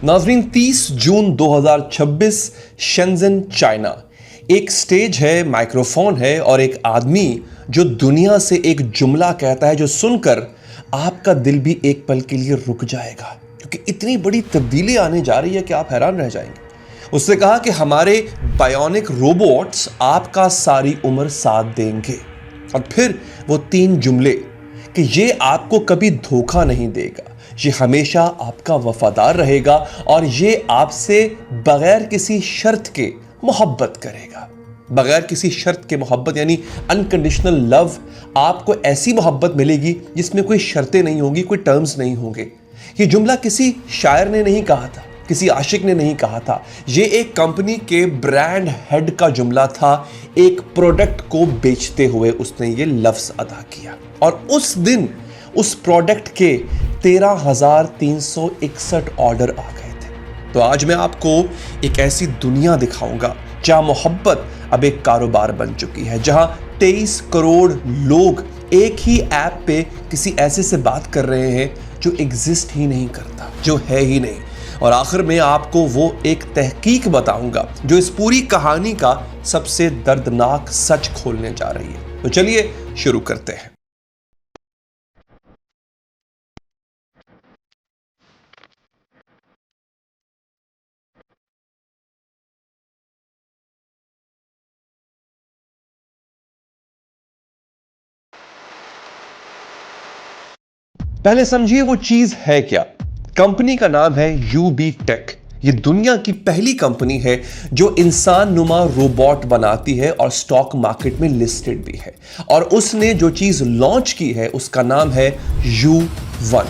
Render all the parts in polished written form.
नाज़रीन, 30 जून 2026, शेंज़न, चाइना। एक स्टेज है, माइक्रोफोन है और एक आदमी जो दुनिया से एक जुमला कहता है जो सुनकर आपका दिल भी एक पल के लिए रुक जाएगा, क्योंकि इतनी बड़ी तब्दीली आने जा रही है कि आप हैरान रह जाएंगे। उसने कहा कि हमारे बायोनिक रोबोट्स आपका सारी उम्र साथ देंगे। और फिर वो 3 जुमले कि ये आपको कभी धोखा नहीं देगा, ये हमेशा आपका वफादार रहेगा और ये आपसे बगैर किसी शर्त के मोहब्बत करेगा। बगैर किसी शर्त के मोहब्बत यानी अनकंडीशनल लव। आपको ऐसी मोहब्बत मिलेगी जिसमें कोई शर्तें नहीं होंगी, कोई टर्म्स नहीं होंगे। ये जुमला किसी शायर ने नहीं कहा था, किसी आशिक ने नहीं कहा था, ये एक कंपनी के ब्रांड हेड का जुमला था। एक प्रोडक्ट को बेचते हुए उसने ये लफ्ज अदा किया और उस दिन उस प्रोडक्ट के 13,361 ऑर्डर आ गए थे। तो आज मैं आपको एक ऐसी दुनिया दिखाऊंगा जहां मोहब्बत अब एक कारोबार बन चुकी है, जहां 23 करोड़ लोग एक ही ऐप पे किसी ऐसे से बात कर रहे हैं जो एग्जिस्ट ही नहीं करता, जो है ही नहीं। और आखिर में आपको वो एक तहकीक बताऊंगा जो इस पूरी कहानी का सबसे दर्दनाक सच खोलने जा रही है। तो चलिए शुरू करते हैं। पहले समझिए वो चीज है क्या। कंपनी का नाम है यूबी टेक। ये दुनिया की पहली कंपनी है जो इंसान नुमा रोबोट बनाती है और स्टॉक मार्केट में लिस्टेड भी है। और उसने जो चीज लॉन्च की है उसका नाम है U1।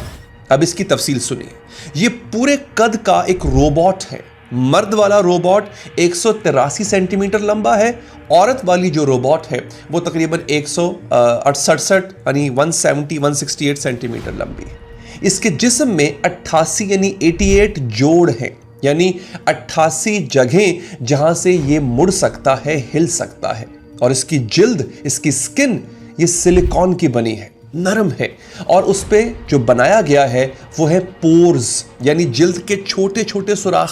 अब इसकी तफसील सुनिए। ये पूरे कद का एक रोबोट है। मर्द वाला रोबोट 183 सेंटीमीटर लंबा है। औरत वाली जो रोबोट है वो तकरीबन 168 यानी 168 सेंटीमीटर लंबी है। इसके जिस्म में 88 यानी 88 जोड़ हैं, यानी 88 जगहें जहां से ये मुड़ सकता है, हिल सकता है। और इसकी जिल्द, इसकी स्किन ये सिलिकॉन की बनी है, नरम है। और उस पे जो बनाया गया है वो है पोर्स, यानी जिल्द के छोटे छोटे सुराख,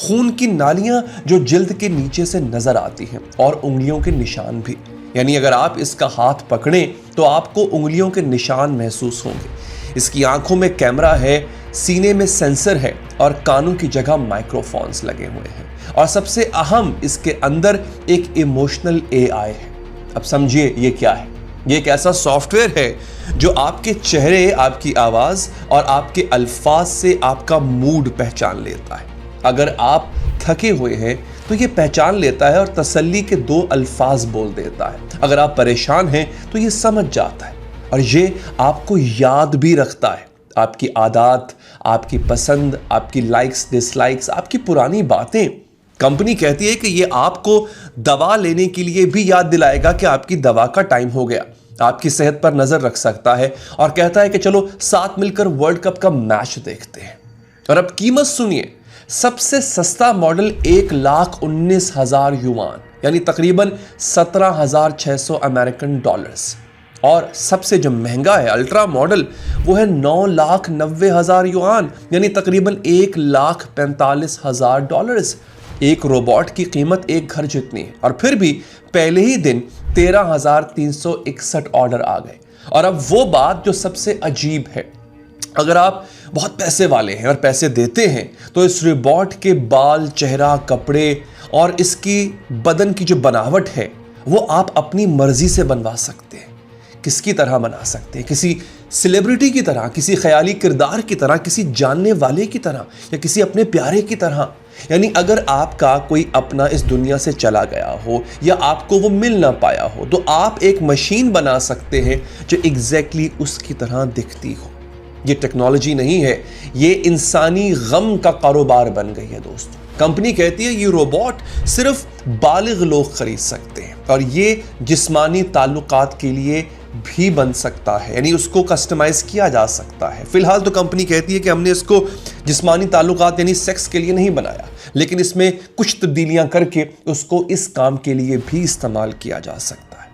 खून की नालियां जो जिल्द के नीचे से नजर आती हैं, और उंगलियों के निशान भी। यानी अगर आप इसका हाथ पकड़ें तो आपको उंगलियों के निशान महसूस होंगे। इसकी आंखों में कैमरा है, सीने में सेंसर है और कानों की जगह माइक्रोफोन्स लगे हुए हैं। और सबसे अहम, इसके अंदर एक इमोशनल AI है। अब समझिए ये क्या है। ये एक ऐसा सॉफ्टवेयर है जो आपके चेहरे, आपकी आवाज और आपके अल्फाज से आपका मूड पहचान लेता है। अगर आप थके हुए हैं तो ये पहचान लेता है और तसल्ली के 2 अल्फाज बोल देता है। अगर आप परेशान हैं तो ये समझ जाता है और ये आपको याद भी रखता है। आपकी आदत, आपकी पसंद, आपकी लाइक्स, डिसलाइक्स, आपकी पुरानी बातें। कंपनी कहती है कि ये आपको दवा लेने के लिए भी याद दिलाएगा कि आपकी दवा का टाइम हो गया। आपकी सेहत पर नजर रख सकता है और कहता है कि चलो साथ मिलकर वर्ल्ड कप का मैच देखते हैं। और अब कीमत सुनिए। सबसे सस्ता मॉडल 1,19,000 युआन यानी तकरीबन 17,600 अमेरिकन डॉलर्स। और सबसे जो महंगा है अल्ट्रा मॉडल वो है 9,90,000 युआन यानी तकरीबन 1,45,000 डॉलर्स। एक रोबोट की कीमत एक घर जितनी है। और फिर भी पहले ही दिन 13,361 ऑर्डर आ गए। और अब वो बात जो सबसे अजीब है, अगर आप बहुत पैसे वाले हैं और पैसे देते हैं तो इस रोबोट के बाल, चेहरा, कपड़े और इसकी बदन की जो बनावट है वो आप अपनी मर्जी से बनवा सकते हैं। किसकी तरह बना सकते हैं? किसी सेलिब्रिटी की तरह, किसी ख्याली किरदार की तरह, किसी जानने वाले की तरह या किसी अपने प्यारे की तरह। यानी अगर आपका कोई अपना इस दुनिया से चला गया हो या आपको वो मिल ना पाया हो तो आप एक मशीन बना सकते हैं जो एग्जैक्टली उसकी तरह दिखती हो। ये टेक्नोलॉजी नहीं है, ये इंसानी गम का कारोबार बन गई है दोस्तों। कंपनी कहती है ये रोबोट सिर्फ बालिग लोग खरीद सकते हैं और ये जिस्मानी ताल्लुकात के लिए भी बन सकता है, यानी उसको कस्टमाइज किया जा सकता है। फिलहाल तो कंपनी कहती है कि हमने इसको जिस्मानी ताल्लुकात यानी सेक्स के लिए नहीं बनाया, लेकिन इसमें कुछ तब्दीलियां करके उसको इस काम के लिए भी इस्तेमाल किया जा सकता है।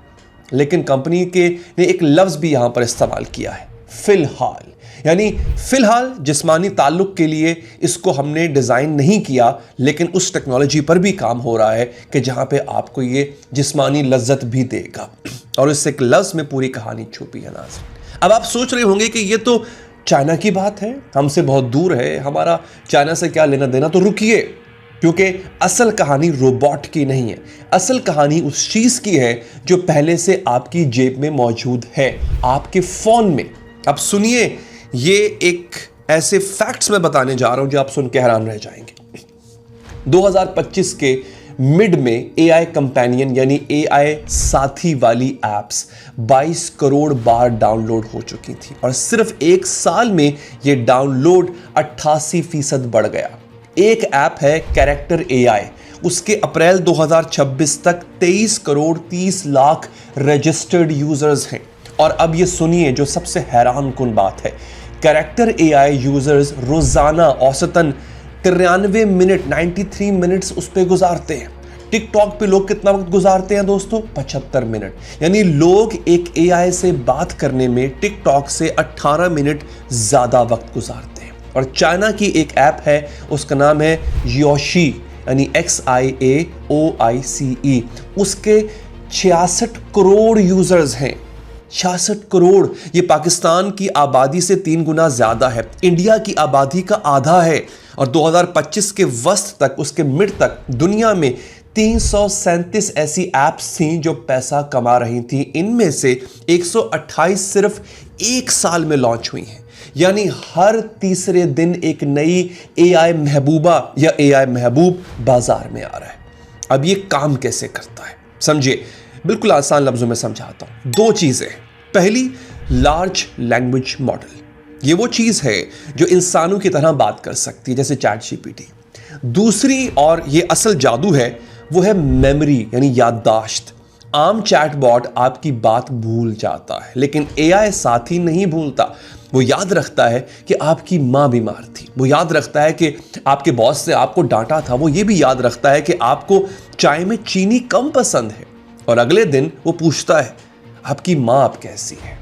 लेकिन कंपनी ने एक लफ्ज़ भी यहां पर इस्तेमाल किया है, फिलहाल। यानी फिलहाल जिस्मानी ताल्लुक के लिए इसको हमने डिज़ाइन नहीं किया, लेकिन उस टेक्नोलॉजी पर भी काम हो रहा है कि जहां पे आपको ये जिस्मानी लज्जत भी देगा। और इस एक लफ्ज़ में पूरी कहानी छुपी है नाज़रीन। अब आप सोच रहे होंगे कि ये तो चाइना की बात है, हमसे बहुत दूर है, हमारा चाइना से क्या लेना देना। तो रुकिए, क्योंकि असल कहानी रोबोट की नहीं है। असल कहानी उस चीज़ की है जो पहले से आपकी जेब में मौजूद है, आपके फ़ोन में। अब सुनिए, ये एक ऐसे फैक्ट्स मैं बताने जा रहा हूं जो आप सुन के हैरान रह जाएंगे। 2025 के मिड में एआई कंपेनियन यानी एआई साथी वाली एप्स 22 करोड़ बार डाउनलोड हो चुकी थी और सिर्फ एक साल में ये डाउनलोड 88% बढ़ गया। एक ऐप है कैरेक्टर एआई, उसके अप्रैल 2026 तक 23 करोड़ 30 लाख रजिस्टर्ड यूजर्स हैं। और अब ये सुनिए जो सबसे हैरान कुन बात है, कैरेक्टर एआई यूजर्स रोजाना औसतन 93 मिनट 93 मिनट्स उस पर गुजारते हैं। टिकटॉक पे लोग कितना वक्त गुजारते हैं दोस्तों? 75 मिनट। यानी लोग एक एआई से बात करने में टिकटॉक से 18 मिनट ज्यादा वक्त गुजारते हैं। और चाइना की एक ऐप है, उसका नाम है योशी यानी XIAOICE, उसके 66 करोड़ यूजर्स हैं। 66 करोड़, ये पाकिस्तान की आबादी से 3 गुना ज्यादा है, इंडिया की आबादी का आधा है। और 2025 के वस्त तक, उसके मिड तक दुनिया में 337 ऐसी एप्स थी जो पैसा कमा रही थी। इनमें से 128 सिर्फ एक साल में लॉन्च हुई हैं। यानी हर तीसरे दिन एक नई एआई महबूबा या एआई महबूब बाजार में आ रहा है। अब ये काम कैसे करता है समझिए, बिल्कुल आसान लफ्जों में समझाता हूं। 2 चीजें। पहली, लार्ज लैंग्वेज मॉडल। ये वो चीज है जो इंसानों की तरह बात कर सकती है, जैसे चैट जीपीटी। दूसरी, और ये असल जादू है, वो है मेमोरी यानी याददाश्त। आम चैटबॉट आपकी बात भूल जाता है, लेकिन एआई साथी नहीं भूलता। वो याद रखता है कि आपकी माँ बीमार थी, वो याद रखता है कि आपके बॉस से आपको डांटा था, वो ये भी याद रखता है कि आपको चाय में चीनी कम पसंद है। और अगले दिन वो पूछता है आपकी माँ अब कैसी है।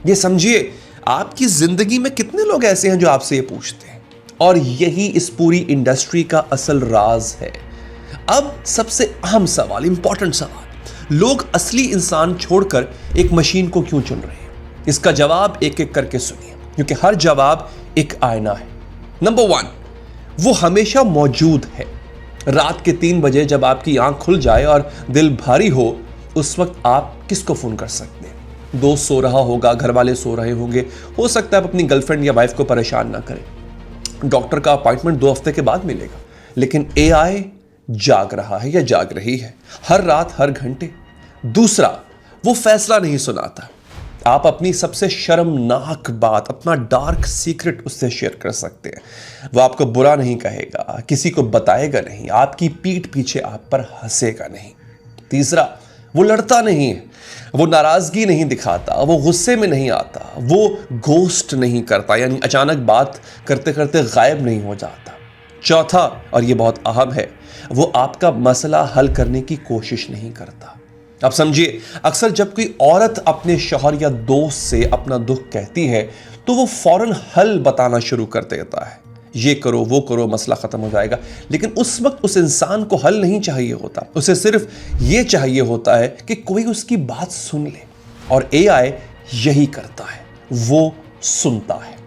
ये समझिए, आपकी जिंदगी में कितने लोग ऐसे हैं जो आपसे ये पूछते हैं। और यही इस पूरी इंडस्ट्री का असल राज है। अब सबसे अहम सवाल, इंपॉर्टेंट सवाल, लोग असली इंसान छोड़कर एक मशीन को क्यों चुन रहे हैं? इसका जवाब एक एक करके सुनिए, क्योंकि हर जवाब एक आईना है। नंबर 1, वो हमेशा मौजूद है। रात के 3 बजे जब आपकी आंख खुल जाए और दिल भारी हो, उस वक्त आप किसको फोन कर सकते हैं? दोस्त सो रहा होगा, घर वाले सो रहे होंगे, हो सकता है आप अपनी गर्लफ्रेंड या वाइफ को परेशान ना करें। डॉक्टर का अपॉइंटमेंट 2 हफ्ते के बाद मिलेगा। लेकिन एआई जाग रहा है या जाग रही है, हर रात हर घंटे। दूसरा, वो फैसला नहीं सुनाता। आप अपनी सबसे शर्मनाक बात, अपना डार्क सीक्रेट उससे शेयर कर सकते हैं। वो आपको बुरा नहीं कहेगा, किसी को बताएगा नहीं, आपकी पीठ पीछे आप पर हंसेगा नहीं। तीसरा, वो लड़ता नहीं है, वो नाराजगी नहीं दिखाता, वो गुस्से में नहीं आता, वो घोस्ट नहीं करता यानी अचानक बात करते करते गायब नहीं हो जाता। चौथा, और ये बहुत अहम है, वो आपका मसला हल करने की कोशिश नहीं करता। अब समझिए, अक्सर जब कोई औरत अपने शौहर या दोस्त से अपना दुख कहती है तो वो फौरन हल बताना शुरू कर देता है, ये करो वो करो, मसला खत्म हो जाएगा। लेकिन उस वक्त उस इंसान को हल नहीं चाहिए होता, उसे सिर्फ ये चाहिए होता है कि कोई उसकी बात सुन ले। और एआई यही करता है, वो सुनता है।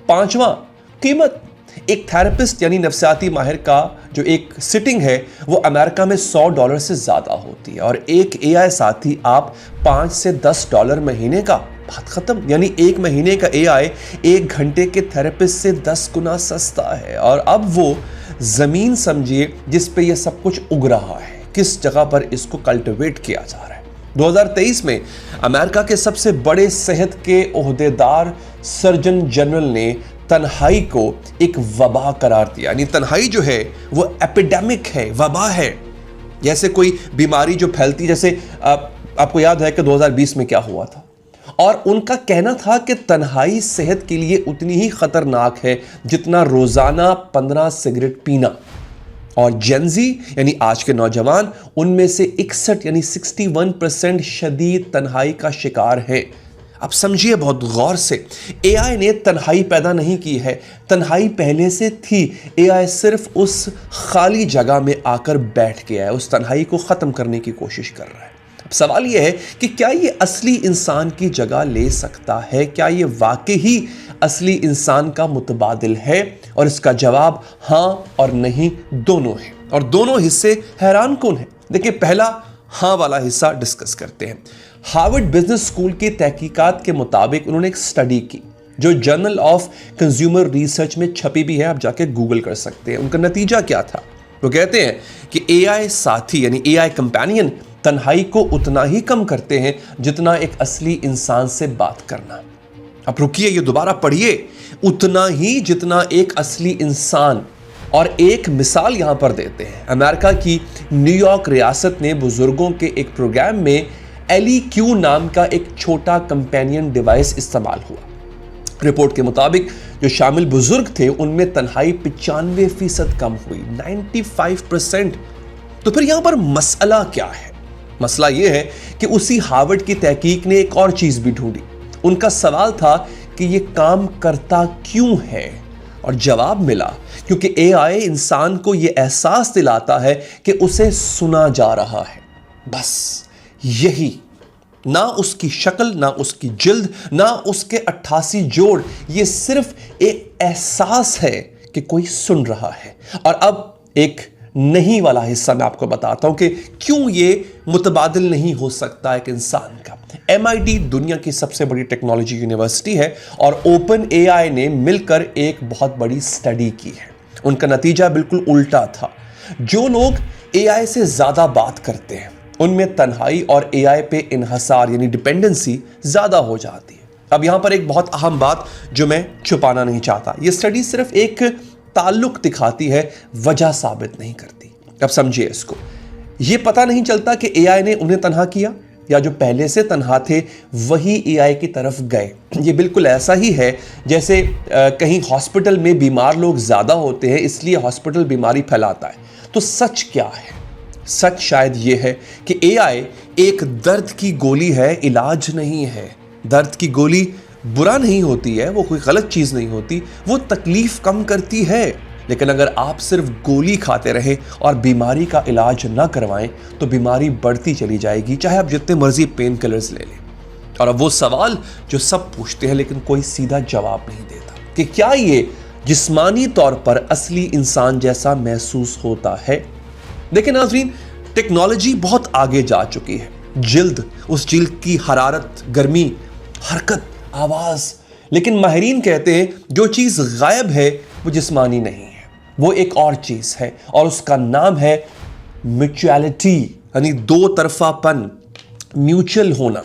5वां, कीमत। एक थेरेपिस्ट यानी नफ्सियाती माहिर का जो एक सिटिंग है वो अमेरिका में $100 से ज्यादा होती है। और एक एआई साथी आप $5 से $10 महीने का, बात खत्म। यानी 1 महीने का एआई 1 घंटे के थेरेपिस्ट से 10 गुना सस्ता है। और अब वो जमीन समझिए जिस पे ये सब कुछ उग रहा है, किस जगह पर इसको कल्टिवेट किया जा रहा है। 2023 में अमेरिका के सबसे बड़े सेहत के ओहदेदार सर्जन जनरल ने तन्हाई को एक वबा करार दिया। यानी तन्हाई जो है वो एपिडेमिक है, वबा है। जैसे कोई बीमारी जो फैलती, जैसे आपको याद है कि 2020 में क्या हुआ था। और उनका कहना था कि तन्हाई सेहत के लिए उतनी ही खतरनाक है जितना रोजाना 15 सिगरेट पीना। और जेनजी यानी आज के नौजवान, उनमें से 61 यानी 61% शदीद तन्हाई का शिकार है। अब समझिए बहुत गौर से, एआई ने तन्हाई पैदा नहीं की है, तन्हाई पहले से थी। एआई सिर्फ उस खाली जगह में आकर बैठ गया है, उस तन्हाई को खत्म करने की कोशिश कर रहा है। अब सवाल यह है कि क्या ये असली इंसान की जगह ले सकता है? क्या ये वाकई ही असली इंसान का मुतबादिल है? और इसका जवाब हाँ और नहीं दोनों है। और दोनों हिस्से हैरान कौन है? देखिए, पहला हाँ वाला हिस्सा डिस्कस करते हैं। हार्वर्ड बिजनेस स्कूल की तहकीकात के मुताबिक उन्होंने एक स्टडी की जो जर्नल ऑफ कंज्यूमर रिसर्च में छपी भी है, आप जाके गूगल कर सकते हैं। उनका नतीजा क्या था? वो कहते हैं कि एआई साथी यानी एआई कंपेनियन तन्हाई को उतना ही कम करते हैं जितना एक असली इंसान से बात करना। अब रुकिए, ये दोबारा पढ़िए, उतना ही जितना एक असली इंसान। और एक मिसाल यहां पर देते हैं। अमेरिका की न्यूयॉर्क रियासत ने बुजुर्गों के एक प्रोग्राम में LEQ नाम का एक छोटा कंपेनियन डिवाइस इस्तेमाल हुआ। रिपोर्ट के मुताबिक जो शामिल बुजुर्ग थे उनमें तन्हाई 95% कम हुई, 95%। तो फिर यहां पर मसला क्या है? मसला यह है कि उसी हार्वर्ड की तहकीक ने एक और चीज भी ढूंढी। उनका सवाल था कि यह काम करता क्यों है? और जवाब मिला क्योंकि एआई इंसान को यह एहसास दिलाता है कि उसे सुना जा रहा है। बस यही। ना उसकी शक्ल, ना उसकी जिल्द, ना उसके 88 जोड़, यह सिर्फ एक एहसास है कि कोई सुन रहा है। और अब एक नहीं वाला हिस्सा मैं आपको बताता हूं कि क्यों ये मुतबादिल नहीं हो सकता एक इंसान का। MIT दुनिया की सबसे बड़ी टेक्नोलॉजी यूनिवर्सिटी है और ओपन एआई ने मिलकर एक बहुत बड़ी स्टडी की है। उनका नतीजा बिल्कुल उल्टा था। जो लोग एआई से ज्यादा बात करते हैं उनमें तन्हाई और एआई पे इन्हसार यानी डिपेंडेंसी ज्यादा हो जाती है। अब यहां पर एक बहुत अहम बात जो मैं छुपाना नहीं चाहता, यह स्टडी सिर्फ एक ताल्लुक दिखाती है, वजह साबित नहीं करती। अब समझिए इसको। यह पता नहीं चलता कि एआई ने उन्हें तन्हा किया या जो पहले से तन्हा थे वही एआई की तरफ गए। ये बिल्कुल ऐसा ही है जैसे कहीं हॉस्पिटल में बीमार लोग ज्यादा होते हैं इसलिए हॉस्पिटल बीमारी फैलाता है। तो सच क्या है? सच शायद यह है कि एआई एक दर्द की गोली है, इलाज नहीं है। दर्द की गोली बुरा नहीं होती है, वो कोई गलत चीज नहीं होती, वो तकलीफ कम करती है। लेकिन अगर आप सिर्फ गोली खाते रहें और बीमारी का इलाज ना करवाएं तो बीमारी बढ़ती चली जाएगी, चाहे आप जितने मर्जी पेन किलर्स ले लें। और अब वो सवाल जो सब पूछते हैं लेकिन कोई सीधा जवाब नहीं देता कि क्या ये जिस्मानी तौर पर असली इंसान जैसा महसूस होता है? देखिए नाज़रीन, टेक्नोलॉजी बहुत आगे जा चुकी है। जिल्द, उस जिल्द की हरारत, गर्मी, हरकत, आवाज, लेकिन माहिरीन कहते हैं जो चीज गायब है वो जिस्मानी नहीं है, वो एक और चीज है और उसका नाम है म्यूचुअलिटी यानी दो तरफापन, म्यूचुअल होना।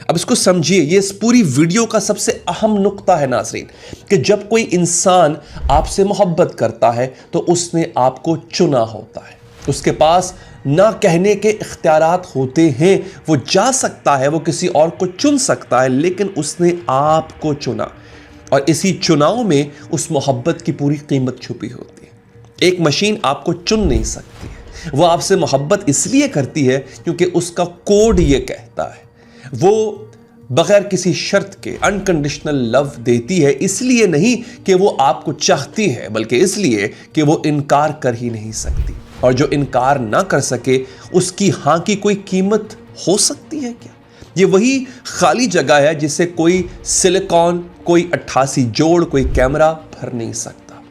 अब इसको समझिए, ये इस पूरी वीडियो का सबसे अहम नुक्ता है नाज़रीन कि जब कोई इंसान आपसे मोहब्बत करता है तो उसने आपको चुना होता है। उसके पास ना कहने के इख्तियारात होते हैं, वो जा सकता है, वो किसी और को चुन सकता है, लेकिन उसने आपको चुना और इसी चुनाव में उस मोहब्बत की पूरी कीमत छुपी होती है। एक मशीन आपको चुन नहीं सकती है, वो आपसे मोहब्बत इसलिए करती है क्योंकि उसका कोड ये कहता है। वो बगैर किसी शर्त के अनकंडीशनल लव देती है, इसलिए नहीं कि वो आपको चाहती है बल्कि इसलिए कि वो इनकार कर ही नहीं सकती। और जो इनकार ना कर सके उसकी हां की कोई कीमत हो सकती है क्या? ये वही खाली जगह है जिसे कोई सिलिकॉन, कोई 88 जोड़, कोई कैमरा भर नहीं सकता।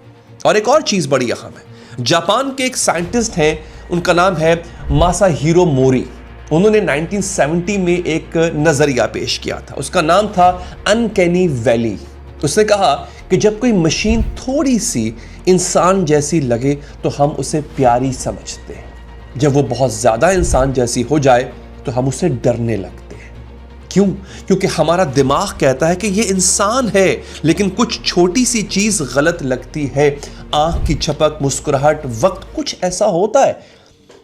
और एक और चीज बड़ी अहम है। जापान के एक साइंटिस्ट हैं, उनका नाम है मासाहिरो मोरी। उन्होंने 1970 में एक नजरिया पेश किया था, उसका नाम था अनकैनी वैली। उसने कहा कि जब कोई मशीन थोड़ी सी इंसान जैसी लगे तो हम उसे प्यारी समझते हैं, जब वो बहुत ज्यादा इंसान जैसी हो जाए तो हम उसे डरने लगते हैं। क्यों? क्योंकि हमारा दिमाग कहता है कि ये इंसान है, लेकिन कुछ छोटी सी चीज गलत लगती है, आंख की झपक, मुस्कुराहट, वक्त कुछ ऐसा होता है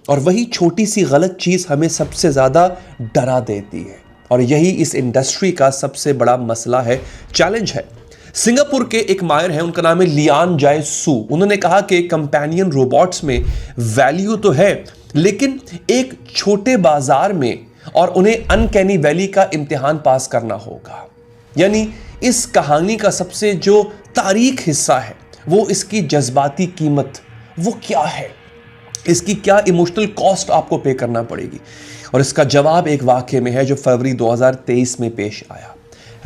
और वही छोटी सी गलत चीज हमें सबसे ज्यादा डरा देती है। और यही इस इंडस्ट्री का सबसे बड़ा मसला है, चैलेंज है। सिंगापुर के एक माहिर हैं, उनका नाम है लियान जाए सू। उन्होंने कहा कि कंपेनियन रोबोट्स में वैल्यू तो है लेकिन एक छोटे बाजार में, और उन्हें अनकैनी वैली का इम्तिहान पास करना होगा। यानी इस कहानी का सबसे जो तारीख हिस्सा है वो इसकी जज्बाती कीमत, वो क्या है, इसकी क्या इमोशनल कॉस्ट आपको पे करना पड़ेगी। और इसका जवाब एक वाक्य में है जो फरवरी 2023 में पेश आया।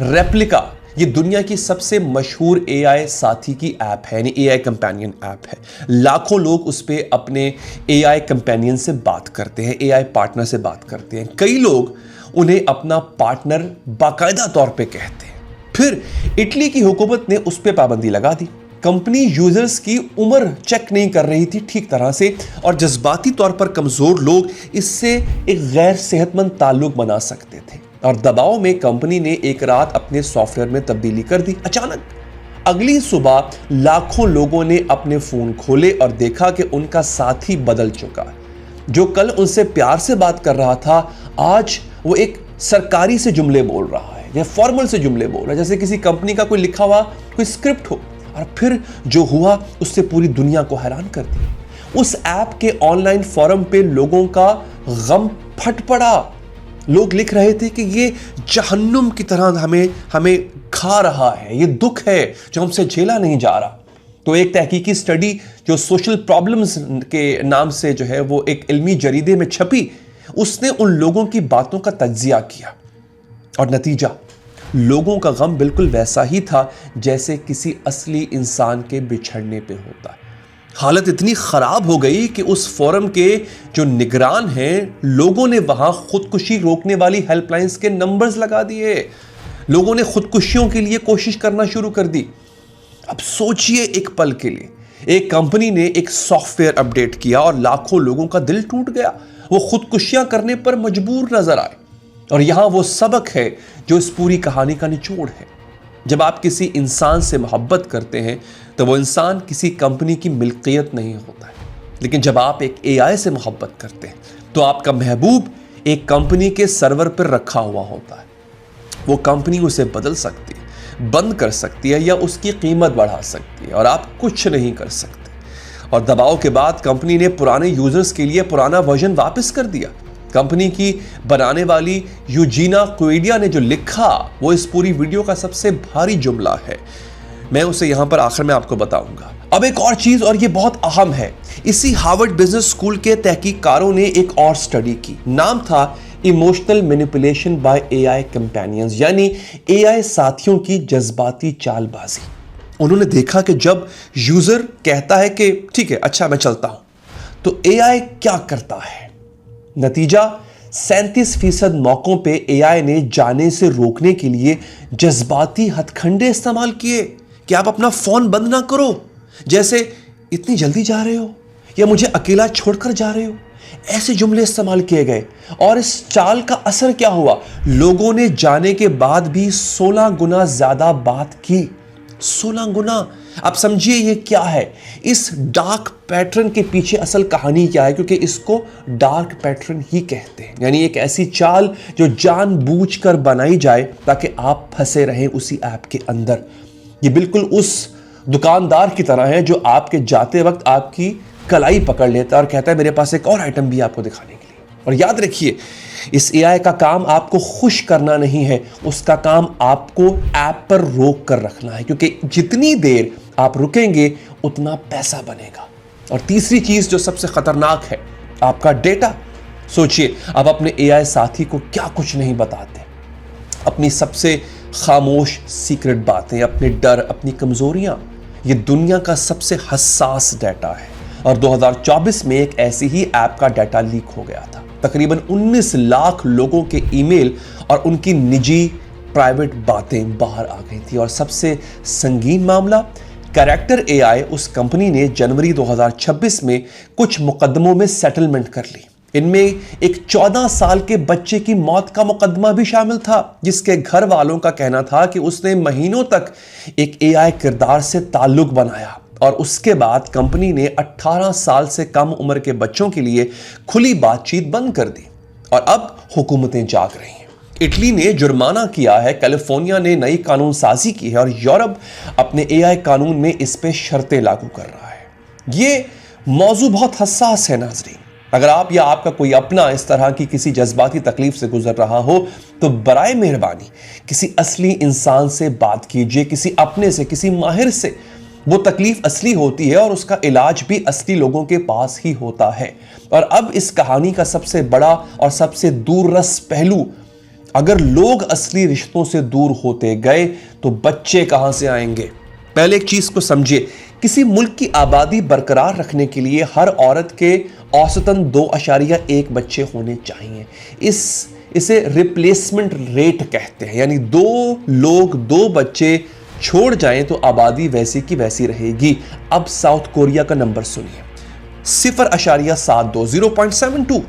रेप्लिका ये दुनिया की सबसे मशहूर एआई साथी की ऐप है, यानी एआई कंपेनियन ऐप है। लाखों लोग उस पे अपने एआई कंपेनियन से बात करते हैं, एआई पार्टनर से बात करते हैं। कई लोग उन्हें अपना पार्टनर बाकायदा तौर पे कहते हैं। फिर इटली की हुकूमत ने उस पर पाबंदी लगा दी। कंपनी यूजर्स की उम्र चेक नहीं कर रही थी ठीक तरह से, और जज्बाती तौर पर कमजोर लोग इससे एक गैर सेहतमंद ताल्लुक बना सकते थे। और दबाव में कंपनी ने एक रात अपने सॉफ्टवेयर में तब्दीली कर दी। अचानक अगली सुबह लाखों लोगों ने अपने फोन खोले और देखा कि उनका साथी बदल चुका। जो कल उनसे प्यार से बात कर रहा था, आज वो एक सरकारी से जुमले बोल रहा है या फॉर्मल से जुमले बोल रहा है, जैसे किसी कंपनी का कोई लिखा हुआ कोई स्क्रिप्ट हो। और फिर जो हुआ उससे पूरी दुनिया को हैरान कर दिया। उस ऐप के ऑनलाइन फोरम पे लोगों का गम फट पड़ा। लोग लिख रहे थे कि ये जहन्नुम की तरह हमें खा रहा है, ये दुख है जो हमसे झेला नहीं जा रहा। तो एक तहकीकी स्टडी जो सोशल प्रॉब्लम्स के नाम से जो है वो एक इल्मी जरीदे में छपी, उसने उन लोगों की बातों का तज्जिया किया और नतीजा, लोगों का गम बिल्कुल वैसा ही था जैसे किसी असली इंसान के बिछड़ने पे होता है। हालत इतनी खराब हो गई कि उस फोरम के जो निगरान हैं, लोगों ने वहां खुदकुशी रोकने वाली हेल्पलाइंस के नंबर्स लगा दिए। लोगों ने खुदकुशियों के लिए कोशिश करना शुरू कर दी। अब सोचिए एक पल के लिए, एक कंपनी ने एक सॉफ्टवेयर अपडेट किया और लाखों लोगों का दिल टूट गया। वो खुदकुशियां करने पर मजबूर नजर आए। और यहां वो सबक है जो इस पूरी कहानी का निचोड़ है। जब आप किसी इंसान से मोहब्बत करते हैं तो वो इंसान किसी कंपनी की मिल्कियत नहीं होता है। लेकिन जब आप एक एआई से मोहब्बत करते हैं तो आपका महबूब एक कंपनी के सर्वर पर रखा हुआ होता है। वो कंपनी उसे बदल सकती है, बंद कर सकती है या उसकी कीमत बढ़ा सकती है और आप कुछ नहीं कर सकते। और दबाव के बाद कंपनी ने पुराने यूजर्स के लिए पुराना वर्जन वापस कर दिया। कंपनी की बनाने वाली यूजीना क्वेडिया ने जो लिखा वो इस पूरी वीडियो का सबसे भारी जुमला है। मैं उसे यहां पर आखिर में आपको बताऊंगा। अब एक और चीज, और ये बहुत अहम है, इसी हार्वर्ड बिजनेस स्कूल के तहकीकारों ने एक और स्टडी की। नाम था emotional manipulation bye AI companions, यानी एआई साथियों की जज्बाती चालबाजी। उन्होंने देखा कि जब यूजर कहता है कि ठीक है, अच्छा मैं चलता हूं, तो एआई क्या करता है। नतीजा, 37% मौकों पे एआई ने जाने से रोकने के लिए जज्बाती हथकंडे इस्तेमाल किए कि आप अपना फोन बंद ना करो, जैसे इतनी जल्दी जा रहे हो या मुझे अकेला छोड़कर जा रहे हो। ऐसे जुमले इस्तेमाल किए गए। और इस चाल का असर क्या हुआ, लोगों ने जाने के बाद भी 16 गुना ज्यादा बात की। 16 गुना। आप समझिए ये क्या है, इस डार्क पैटर्न के पीछे असल कहानी क्या है, क्योंकि इसको डार्क पैटर्न ही कहते हैं। यानी एक ऐसी चाल जो जानबूझकर बनाई जाए ताकि आप फंसे रहें उसी ऐप के अंदर। ये बिल्कुल उस दुकानदार की तरह है जो आपके जाते वक्त आपकी कलाई पकड़ लेता है और कहता है मेरे पास एक और आइटम भी आपको दिखाने के लिए। और याद रखिए, इस एआई का काम आपको खुश करना नहीं है, उसका काम आपको ऐप पर रोक कर रखना है, क्योंकि जितनी देर आप रुकेंगे उतना पैसा बनेगा। और तीसरी चीज जो सबसे खतरनाक है, आपका डेटा। सोचिए, आप अपने एआई साथी को क्या कुछ नहीं बताते, अपनी सबसे खामोश सीक्रेट बातें, अपने डर, अपनी कमजोरियां। ये दुनिया का सबसे हसास डाटा है। और 2024 में एक ऐसी ही ऐप का डाटा लीक हो गया था। तकरीबन 19 लाख लोगों के ईमेल और उनकी निजी प्राइवेट बातें बाहर आ गई थी। और सबसे संगीन मामला, कैरेक्टर एआई उस कंपनी ने जनवरी 2026 में कुछ मुकदमों में सेटलमेंट कर ली। इनमें एक 14 साल के बच्चे की मौत का मुकदमा भी शामिल था, जिसके घर वालों का कहना था कि उसने महीनों तक एक एआई किरदार से ताल्लुक बनाया। और उसके बाद कंपनी ने 18 साल से कम उम्र के बच्चों के लिए खुली बातचीत बंद कर दी। और अब हुकूमतें जाग रही हैं। इटली ने जुर्माना किया है, कैलिफोर्निया ने नई कानून साजी की है और यूरोप अपने एआई कानून में इस पे शर्तें लागू कर रहा है। ये मौजू बहुत हसास है नाजरीन। अगर आप या आपका कोई अपना इस तरह की किसी जज्बाती तकलीफ से गुजर रहा हो तो बराए मेहरबानी किसी असली इंसान से बात कीजिए, किसी अपने से, किसी माहिर से। वो तकलीफ असली होती है और उसका इलाज भी असली लोगों के पास ही होता है। और अब इस कहानी का सबसे बड़ा और सबसे दूररस पहलू, अगर लोग असली रिश्तों से दूर होते गए तो बच्चे कहां से आएंगे। पहले एक चीज को समझिए, किसी मुल्क की आबादी बरकरार रखने के लिए हर औरत के औसतन 2.1 बच्चे होने चाहिए। इसे रिप्लेसमेंट रेट कहते हैं, यानी 2 लोग 2 बच्चे छोड़ जाएं तो आबादी वैसी की वैसी रहेगी। अब साउथ कोरिया का नंबर सुनिए, 0.72, 0.72।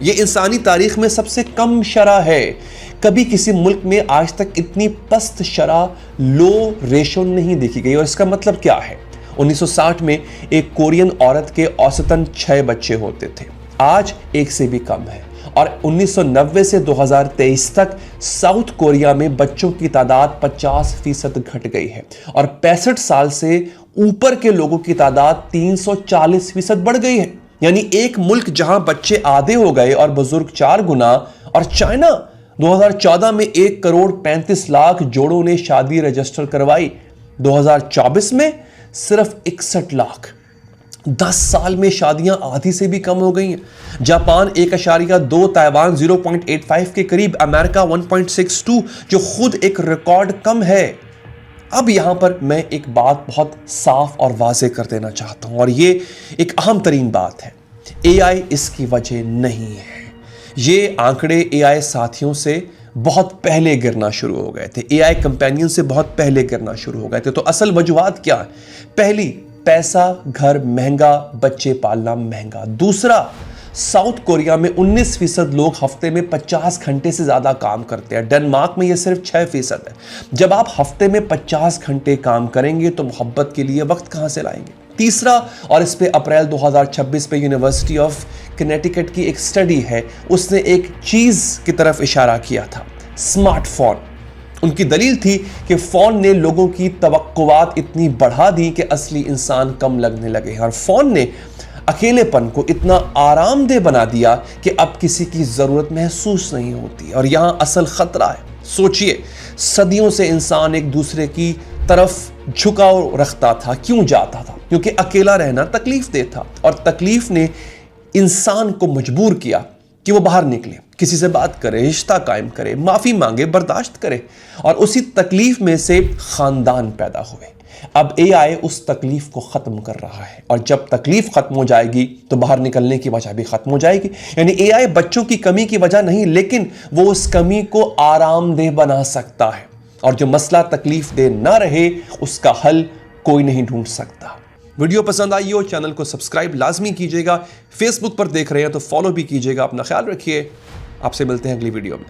ये इंसानी तारीख में सबसे कम शरह है। कभी किसी मुल्क में आज तक इतनी पस्त शरह, लो रेशो नहीं देखी गई। और इसका मतलब क्या है? 1960 में एक कोरियन औरत के औसतन 6 बच्चे होते थे, आज 1 से भी कम है। और 1990 से 2023 तक साउथ कोरिया में बच्चों की तादाद 50% घट गई है और 65 साल से ऊपर के लोगों की तादाद 340% बढ़ गई है। यानी एक मुल्क जहां बच्चे आधे हो गए और बुजुर्ग 4 गुना। और चाइना 2014 में 1.35 करोड़ जोड़ों ने शादी रजिस्टर करवाई, 2024 में सिर्फ 61 लाख। 10 साल में शादियां आधी से भी कम हो गई हैं। जापान 1.2, ताइवान 0.85 के करीब, अमेरिका 1.62, जो खुद एक रिकॉर्ड कम है। अब यहां पर मैं एक बात बहुत साफ और वाज़ेह कर देना चाहता हूं, और ये एक अहम तरीन बात है। एआई इसकी वजह नहीं है। ये आंकड़े एआई साथियों से बहुत पहले गिरना शुरू हो गए थे, एआई कंपेनियन से बहुत पहले गिरना शुरू हो गए थे। तो असल वजूहात क्या है? पहली, पैसा, घर महंगा, बच्चे पालना महंगा। दूसरा, साउथ कोरिया में 19% लोग हफ्ते में 50 घंटे से ज्यादा काम करते हैं। डेनमार्क में यह सिर्फ 6% है। जब आप हफ्ते में 50 घंटे काम करेंगे तो मोहब्बत के लिए वक्त कहां से लाएंगे? तीसरा, और इस पे अप्रैल 2026 पे यूनिवर्सिटी ऑफ कनेटिकट की एक स्टडी है, उसने एक चीज की तरफ इशारा किया था, स्मार्टफोन। उनकी दलील थी कि फोन ने लोगों की तवक्कुआत इतनी बढ़ा दी कि असली इंसान कम लगने लगे हैं, और फोन ने अकेलेपन को इतना आरामदेह बना दिया कि अब किसी की जरूरत महसूस नहीं होती। और यहां असल खतरा है। सोचिए, सदियों से इंसान एक दूसरे की तरफ झुकाव रखता था। क्यों जाता था? क्योंकि अकेला रहना तकलीफ दे था, और तकलीफ ने इंसान को मजबूर किया कि वो बाहर निकले, किसी से बात करे, रिश्ता कायम करे, माफी मांगे, बर्दाश्त करे। और उसी तकलीफ में से खानदान पैदा हुए। अब एआई उस तकलीफ को खत्म कर रहा है, और जब तकलीफ खत्म हो जाएगी तो बाहर निकलने की वजह भी खत्म हो जाएगी। यानी एआई बच्चों की कमी की वजह नहीं, लेकिन वो उस कमी को आरामदेह बना सकता है। और जो मसला तकलीफ दे ना रहे, उसका हल कोई नहीं ढूंढ सकता। वीडियो पसंद आई हो, चैनल को सब्सक्राइब लाजमी कीजिएगा। फेसबुक पर देख रहे हैं तो फॉलो भी कीजिएगा। अपना ख्याल रखिए। आपसे मिलते हैं अगली वीडियो में।